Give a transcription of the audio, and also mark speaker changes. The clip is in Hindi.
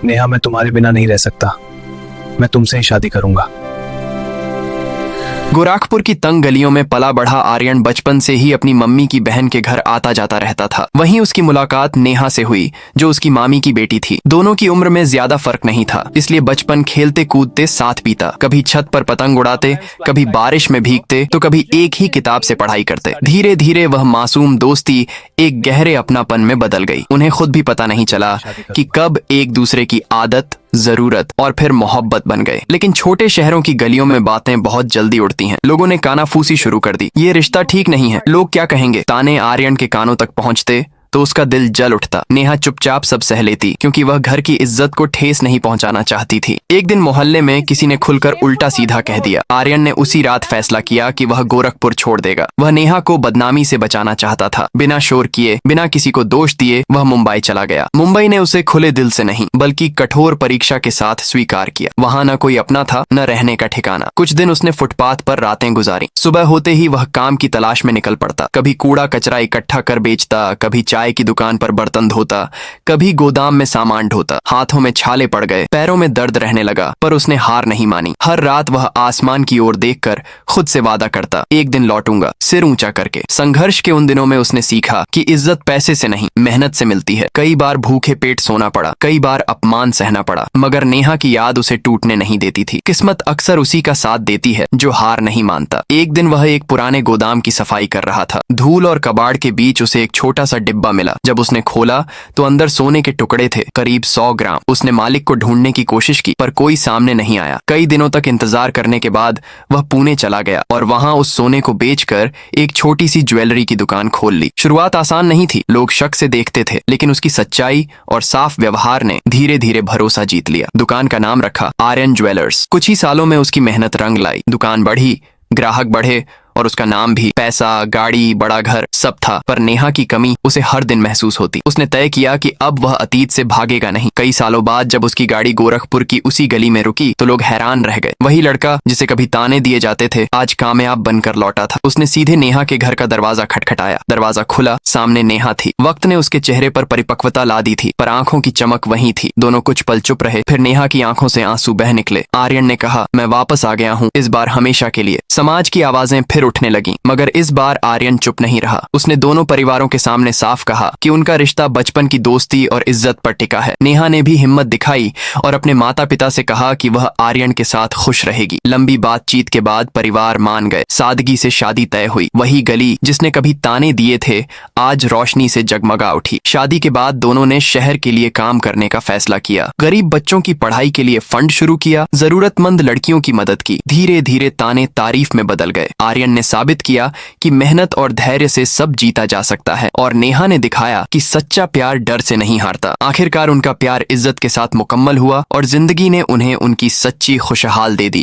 Speaker 1: नेहा, मैं तुम्हारे बिना नहीं रह सकता। मैं तुमसे ही शादी करूंगा।
Speaker 2: गोरखपुर की तंग गलियों में पला बढ़ा आर्यन बचपन से ही अपनी मम्मी की बहन के घर आता जाता रहता था। वहीं उसकी मुलाकात नेहा से हुई, जो उसकी मामी की बेटी थी। दोनों की उम्र में ज्यादा फर्क नहीं था, इसलिए बचपन खेलते कूदते साथ बीता। कभी छत पर पतंग उड़ाते, कभी बारिश में भीगते, तो कभी एक ही किताब से पढ़ाई करते। धीरे धीरे वह मासूम दोस्ती एक गहरे अपनापन में बदल गई। उन्हें खुद भी पता नहीं चला कि कब एक दूसरे की आदत, जरूरत और फिर मोहब्बत बन गए। लेकिन छोटे शहरों की गलियों में बातें बहुत जल्दी उड़ती हैं। लोगों ने कानाफूसी शुरू कर दी। ये रिश्ता ठीक नहीं है, लोग क्या कहेंगे। ताने आर्यन के कानों तक पहुंचते तो उसका दिल जल उठता। नेहा चुपचाप सब सह लेती, क्योंकि वह घर की इज्जत को ठेस नहीं पहुंचाना चाहती थी। एक दिन मोहल्ले में किसी ने खुलकर उल्टा सीधा कह दिया। आर्यन ने उसी रात फैसला किया कि वह गोरखपुर छोड़ देगा। वह नेहा को बदनामी से बचाना चाहता था। बिना शोर किए, बिना किसी को दोष दिए वह मुंबई चला गया। मुंबई ने उसे खुले दिल से नहीं, बल्कि कठोर परीक्षा के साथ स्वीकार किया। वहां न कोई अपना था, न रहने का ठिकाना। कुछ दिन उसने फुटपाथ पर रातें गुजारी। सुबह होते ही वह काम की तलाश में निकल पड़ता। कभी कूड़ा कचरा इकट्ठा कर बेचता, कभी चाय की दुकान पर बर्तन धोता, कभी गोदाम में सामान ढोता। हाथों में छाले पड़ गए, पैरों में दर्द रहने लगा, पर उसने हार नहीं मानी। हर रात वह आसमान की ओर देखकर खुद से वादा करता, एक दिन लौटूंगा, सिर ऊंचा करके। संघर्ष के उन दिनों में उसने सीखा कि इज्जत पैसे से नहीं, मेहनत से मिलती है। कई बार भूखे पेट सोना पड़ा, कई बार अपमान सहना पड़ा, मगर नेहा की याद उसे टूटने नहीं देती थी। किस्मत अक्सर उसी का साथ देती है जो हार नहीं मानता। एक दिन वह एक पुराने गोदाम की सफाई कर रहा था। धूल और कबाड़ के बीच उसे एक छोटा सा डिब्बा मिला। जब उसने खोला तो अंदर सोने के टुकड़े थे, करीब 100 ग्राम। उसने मालिक को ढूंढने की कोशिश की, पर कोई सामने नहीं आया। कई दिनों तक इंतजार करने के बाद वह पुणे चला गया और वहां उस सोने को बेचकर एक छोटी सी ज्वेलरी की दुकान खोल ली। शुरुआत आसान नहीं थी, लोग शक से देखते थे, लेकिन उसकी सच्चाई और साफ व्यवहार ने धीरे धीरे भरोसा जीत लिया। दुकान का नाम रखा आर्यन ज्वेलर्स। कुछ ही सालों में उसकी मेहनत रंग लाई। दुकान बढ़ी, ग्राहक बढ़े और उसका नाम भी। पैसा, गाड़ी, बड़ा घर सब था, पर नेहा की कमी उसे हर दिन महसूस होती। उसने तय किया कि अब वह अतीत से भागेगा नहीं। कई सालों बाद जब उसकी गाड़ी गोरखपुर की उसी गली में रुकी तो लोग हैरान रह गए। वही लड़का जिसे कभी ताने दिए जाते थे, आज कामयाब बनकर लौटा था। उसने सीधे नेहा के घर का दरवाजा खटखटाया। दरवाजा खुला, सामने नेहा थी। वक्त ने उसके चेहरे पर परिपक्वता ला दी थी, पर आंखों की चमक वही थी। दोनों कुछ पल चुप रहे, फिर नेहा की आंखों से आंसू बह निकले। आर्यन ने कहा, मैं वापस आ गया हूँ, इस बार हमेशा के लिए। समाज की आवाजें फिर उठने लगी, मगर इस बार आर्यन चुप नहीं रहा। उसने दोनों परिवारों के सामने साफ कहा कि उनका रिश्ता बचपन की दोस्ती और इज्जत पर टिका है। नेहा ने भी हिम्मत दिखाई और अपने माता पिता से कहा कि वह आर्यन के साथ खुश रहेगी। लंबी बातचीत के बाद परिवार मान गए। सादगी से शादी तय हुई। वही गली जिसने कभी ताने दिए थे, आज रोशनी से जगमगा उठी। शादी के बाद दोनों ने शहर के लिए काम करने का फैसला किया। गरीब बच्चों की पढ़ाई के लिए फंड शुरू किया, जरूरतमंद लड़कियों की मदद की। धीरे धीरे ताने तारीफ में बदल गए। आर्यन ने साबित किया कि मेहनत और धैर्य से सब जीता जा सकता है, और नेहा ने दिखाया कि सच्चा प्यार डर से नहीं हारता। आखिरकार उनका प्यार इज्जत के साथ मुकम्मल हुआ और जिंदगी ने उन्हें उनकी सच्ची खुशहाल दे दी।